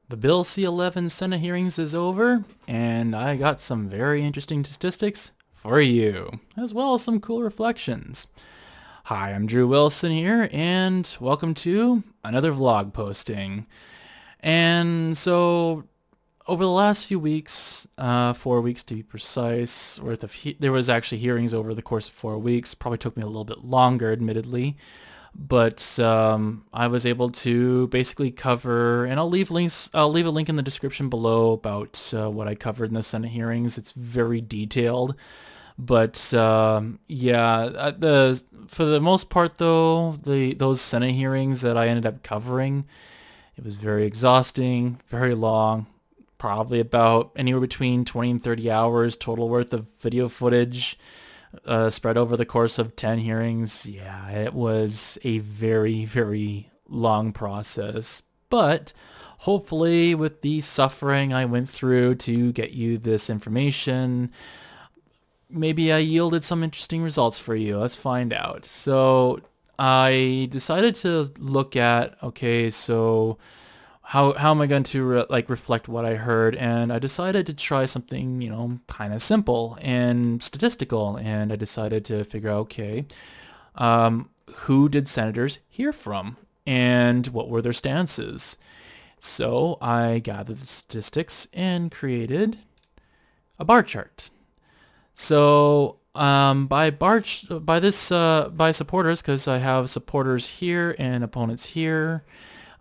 The Bill C-11 Senate hearings is over, and I got some very interesting statistics for you, as well as some cool reflections. Hi, I'm Drew Wilson here, and welcome to another vlog posting. And so, over the last few weeks, 4 weeks to be precise, there was actually hearings over the course of 4 weeks. Probably took me a little bit longer, admittedly. But I was able to basically cover, and I'll leave links. I'll leave a link in the description below about what I covered in the Senate hearings. It's very detailed, but for the most part though, those Senate hearings that I ended up covering, it was very exhausting, very long, probably about anywhere between 20 and 30 hours total worth of video footage. Spread over the course of 10 hearings. Yeah, it was a very, very long process. But hopefully with the suffering I went through to get you this information, maybe I yielded some interesting results for you. Let's find out. So I decided to look at, okay, so how am I going to reflect what I heard? And I decided to try something, kind of simple and statistical. And I decided to figure out, okay, who did senators hear from and what were their stances? So I gathered the statistics and created a bar chart. So by supporters, because I have supporters here and opponents here.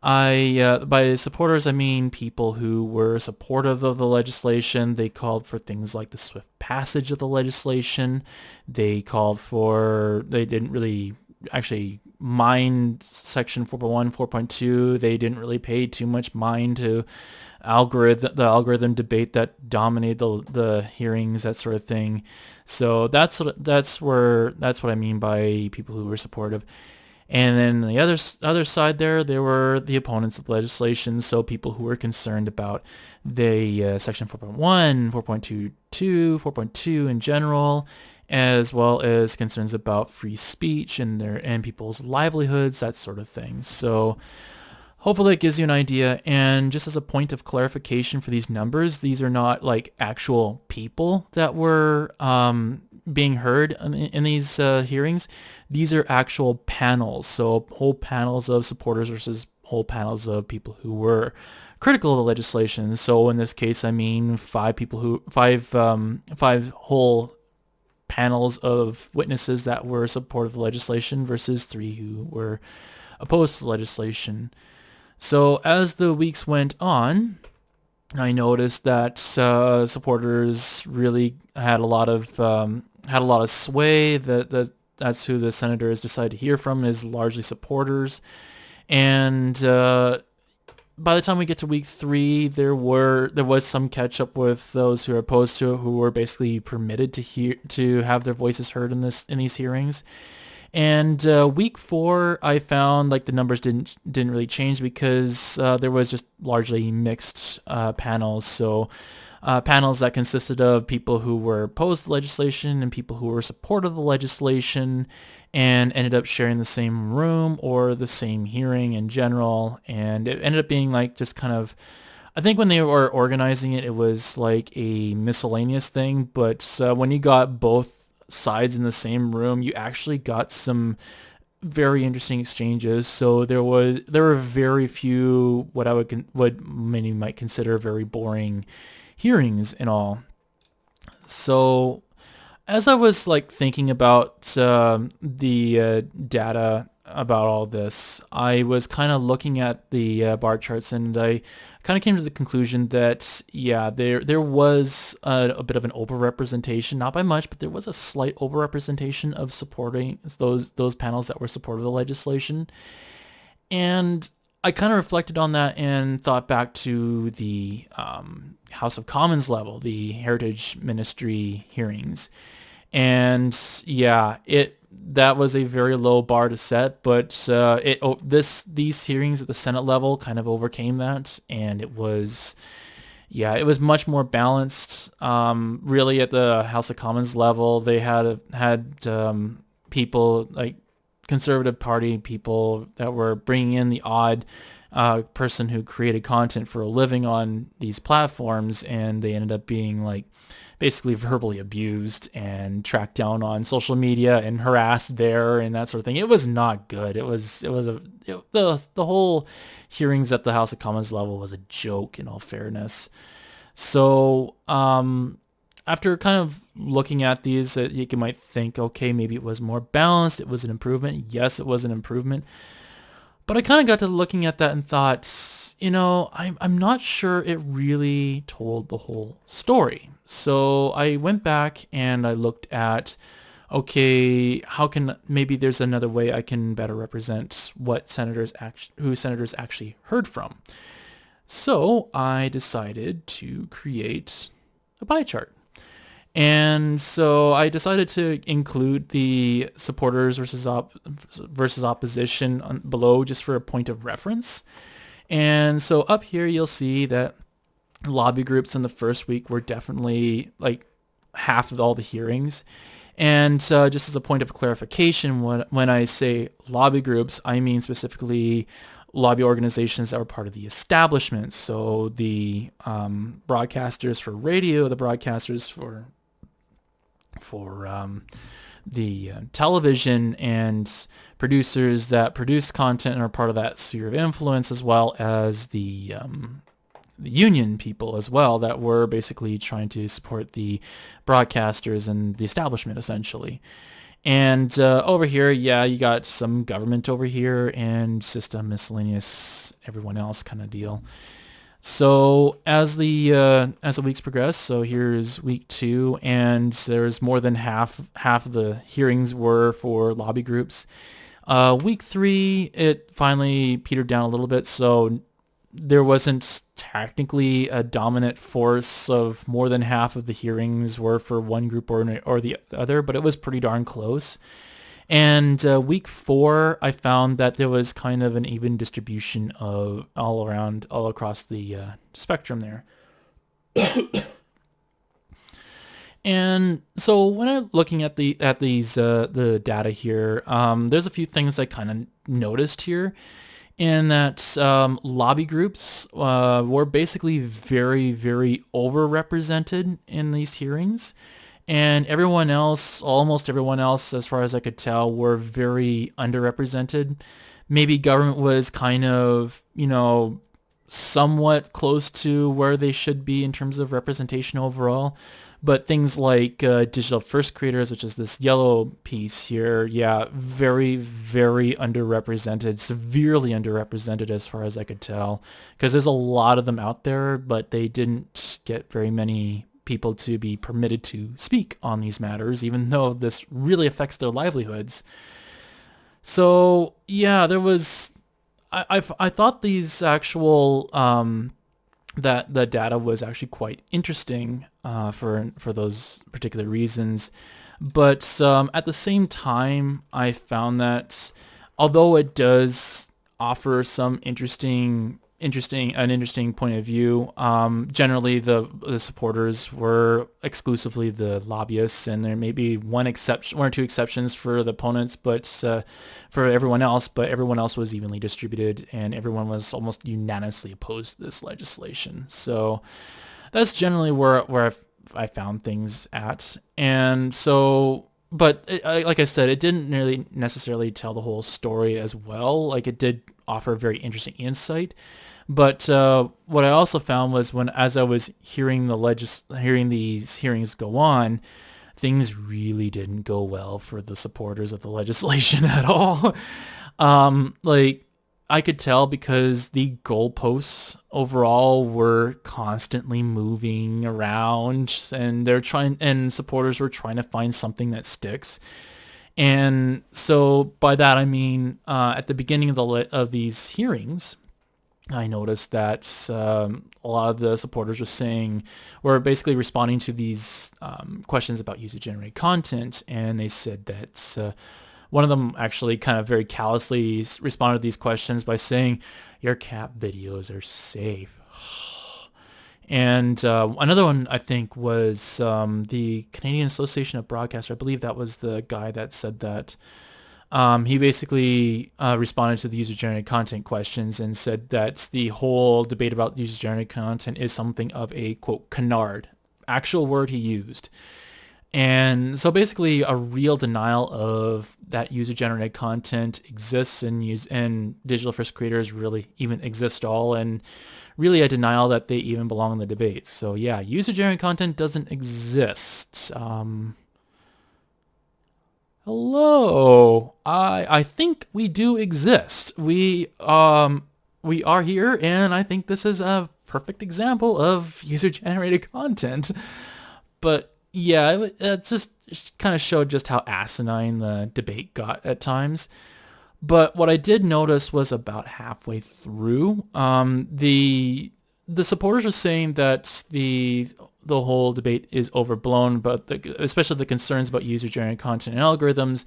By supporters, I mean people who were supportive of the legislation. They called for things like the swift passage of the legislation. They didn't really actually mind Section 4.1, 4.2. They didn't really pay too much mind to the algorithm debate that dominated the hearings, that sort of thing. So that's what I mean by people who were supportive. And then on the other side there were the opponents of the legislation, so people who were concerned about the Section 4.1, 4.22, 4.2 in general, as well as concerns about free speech and people's livelihoods, that sort of thing. So hopefully it gives you an idea. And just as a point of clarification for these numbers, these are not like actual people that were being heard in these hearings. These are actual panels, so whole panels of supporters versus whole panels of people who were critical of the legislation. So in this case, I mean five whole panels of witnesses that were supportive of the legislation versus 3 who were opposed to the legislation. So as the weeks went on, I noticed that supporters really had a lot of sway. That's who the senators decided to hear from, is largely supporters. And by the time we get to week 3, there was some catch up with those who are opposed to it, who were basically permitted to have their voices heard in these hearings. And week 4, I found like the numbers didn't really change because there was just largely mixed panels. So panels that consisted of people who were opposed to the legislation and people who were supportive of the legislation, and ended up sharing the same room or the same hearing in general. And it ended up being like just kind of, I think when they were organizing it, it was like a miscellaneous thing. But when you got both sides in the same room, you actually got some very interesting exchanges. So there were very few what many might consider very boring hearings and all. So as I was like thinking about the data about all this, I was kind of looking at the bar charts, and I kind of came to the conclusion that there was a bit of an overrepresentation, not by much, but there was a slight overrepresentation of supporting those panels that were supportive of the legislation. And I kind of reflected on that and thought back to the House of Commons level, the Heritage Ministry hearings. And that was a very low bar to set, but these hearings at the Senate level kind of overcame that, and it was much more balanced. Really, at the House of Commons level, they had people like conservative party people that were bringing in the odd person who created content for a living on these platforms, and they ended up being like basically verbally abused and tracked down on social media and harassed there and that sort of thing. It was not good. The whole hearings at the House of Commons level was a joke, in all fairness. So after kind of looking at these, you might think, okay, maybe it was more balanced. It was an improvement. Yes, it was an improvement. But I kind of got to looking at that and thought, I'm not sure it really told the whole story. So I went back and I looked at, okay, maybe there's another way I can better represent who senators actually heard from. So I decided to create a pie chart. And so I decided to include the supporters versus opposition below just for a point of reference. And so up here you'll see that lobby groups in the first week were definitely like half of all the hearings. And just as a point of clarification, when I say lobby groups, I mean specifically lobby organizations that were part of the establishment. So the broadcasters for radio, the broadcasters for the television, and producers that produce content and are part of that sphere of influence, as well as the union people as well that were basically trying to support the broadcasters and the establishment essentially. And over here, you got some government over here and just a miscellaneous everyone else kind of deal. So as the weeks progress, so here's week 2, and there's more than half of the hearings were for lobby groups. Week 3, it finally petered down a little bit, so there wasn't technically a dominant force of more than half of the hearings were for one group or the other, but it was pretty darn close. And week 4, I found that there was kind of an even distribution of all across the spectrum there. And so when I'm looking at the data here, there's a few things I kind of noticed here, in that lobby groups were basically very, very overrepresented in these hearings. And almost everyone else, as far as I could tell, were very underrepresented. Maybe government was kind of, somewhat close to where they should be in terms of representation overall. But things like digital first creators, which is this yellow piece here, very, very underrepresented, severely underrepresented as far as I could tell. Because there's a lot of them out there, but they didn't get very many people to be permitted to speak on these matters, even though this really affects their livelihoods. So there was, I thought these actual that the data was actually quite interesting for those particular reasons, but at the same time, I found that although it does offer some interesting point of view. Generally, the supporters were exclusively the lobbyists, and there may be one or two exceptions for the opponents, but for everyone else. But everyone else was evenly distributed, and everyone was almost unanimously opposed to this legislation. So that's generally where I found things at, and so. But like I said, it didn't really necessarily tell the whole story as well. Like, it did offer very interesting insight. But what I also found was as I was hearing these hearings go on, things really didn't go well for the supporters of the legislation at all. I could tell because the goalposts overall were constantly moving around, and supporters were trying to find something that sticks. And so by that I mean, at the beginning of these hearings, I noticed that a lot of the supporters were basically responding to these questions about user-generated content, and they said that one of them actually kind of very callously responded to these questions by saying, "Your cat videos are safe." And another one, I think, was the Canadian Association of Broadcasters. I believe that was the guy that said that. He basically responded to the user-generated content questions and said that the whole debate about user-generated content is something of a, quote, canard. Actual word he used. And so basically a real denial of that user-generated content exists and digital first creators really even exist at all, and really a denial that they even belong in the debate. So yeah, user-generated content doesn't exist. Hello. I think we do exist. We are here, and I think this is a perfect example of user-generated content. But yeah, it just kind of showed just how asinine the debate got at times. But what I did notice was about halfway through, the supporters are saying that the whole debate is overblown, but especially the concerns about user-generated content and algorithms,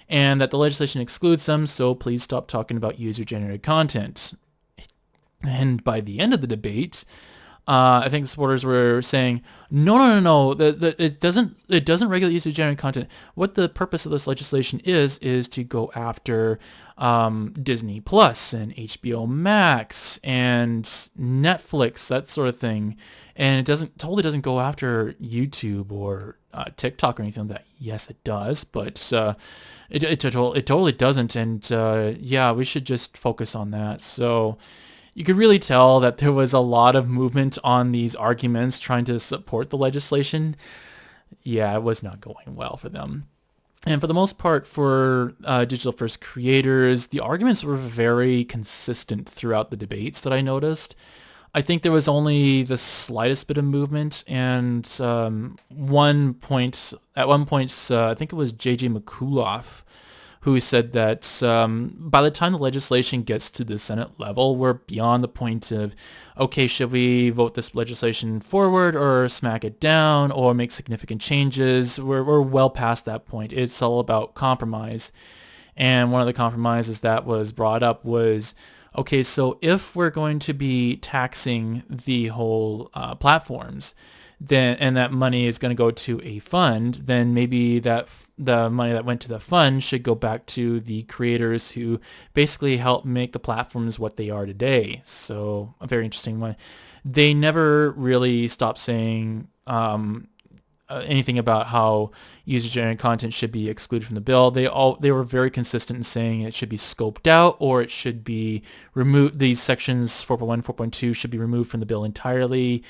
and that the legislation excludes them. So please stop talking about user-generated content. And by the end of the debate, I think the supporters were saying, no. It doesn't regulate user-generated content. What the purpose of this legislation is to go after Disney Plus and HBO Max and Netflix, that sort of thing. And it totally doesn't go after YouTube or TikTok or anything like that. Yes, it does, but it totally doesn't. And yeah, we should just focus on that. So you could really tell that there was a lot of movement on these arguments trying to support the legislation. Yeah, it was not going well for them. And for the most part, for digital first creators, the arguments were very consistent throughout the debates that I noticed. I think there was only the slightest bit of movement, and at one point, I think it was J.J. McCullough, who said that by the time the legislation gets to the Senate level, we're beyond the point of, okay, should we vote this legislation forward or smack it down or make significant changes? We're well past that point. It's all about compromise. And one of the compromises that was brought up was, okay, so if we're going to be taxing the whole platforms, then and that money is going to go to a fund, then maybe the money that went to the fund should go back to the creators who basically help make the platforms what they are today. So a very interesting one. They never really stopped saying anything about how user-generated content should be excluded from the bill. They were very consistent in saying it should be scoped out or it should be removed. These sections 4.1, 4.2 should be removed from the bill entirely,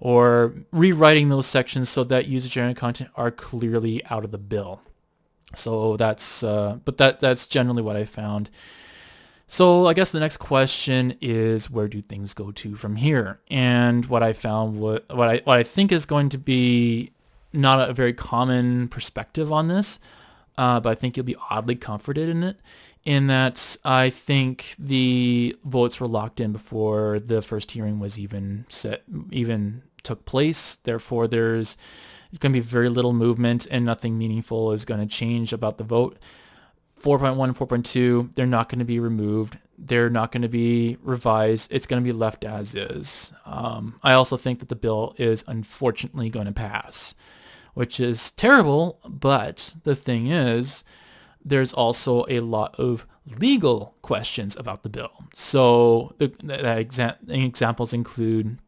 or rewriting those sections so that user-generated content are clearly out of the bill. So that's generally what I found. So I guess the next question is, where do things go to from here? And what I found, what I think is going to be not a very common perspective on this, but I think you'll be oddly comforted in it, in that I think the votes were locked in before the first hearing was even took place. Therefore, there's going to be very little movement and nothing meaningful is going to change about the vote. 4.1 and 4.2, they're not going to be removed. They're not going to be revised. It's going to be left as is. I also think that the bill is unfortunately going to pass, which is terrible. But the thing is, there's also a lot of legal questions about the bill. So the examples include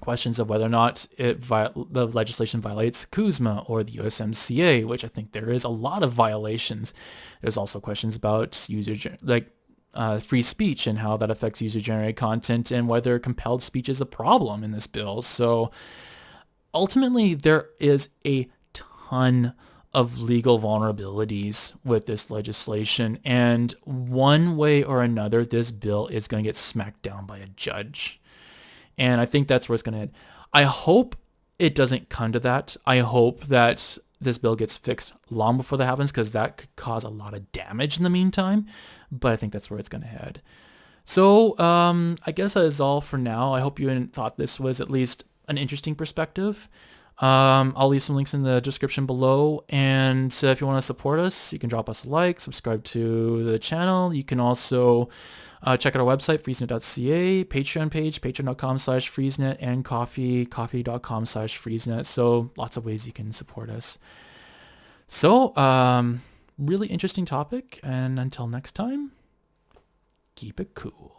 questions of whether or not the legislation violates CUSMA or the USMCA, which I think there is a lot of violations. There's also questions about free speech and how that affects user-generated content, and whether compelled speech is a problem in this bill. So ultimately, there is a ton of legal vulnerabilities with this legislation, and one way or another, this bill is going to get smacked down by a judge. And I think that's where it's going to head. I hope it doesn't come to that. I hope that this bill gets fixed long before that happens, because that could cause a lot of damage in the meantime. But I think that's where it's going to head. So I guess that is all for now. I hope you thought this was at least an interesting perspective. I'll leave some links in the description below. And if you want to support us, you can drop us a like, subscribe to the channel. You can also check out our website, freezenet.ca, Patreon page, patreon.com/freezenet, and coffee.com/freezenet. So lots of ways you can support us. So really interesting topic. And until next time, keep it cool.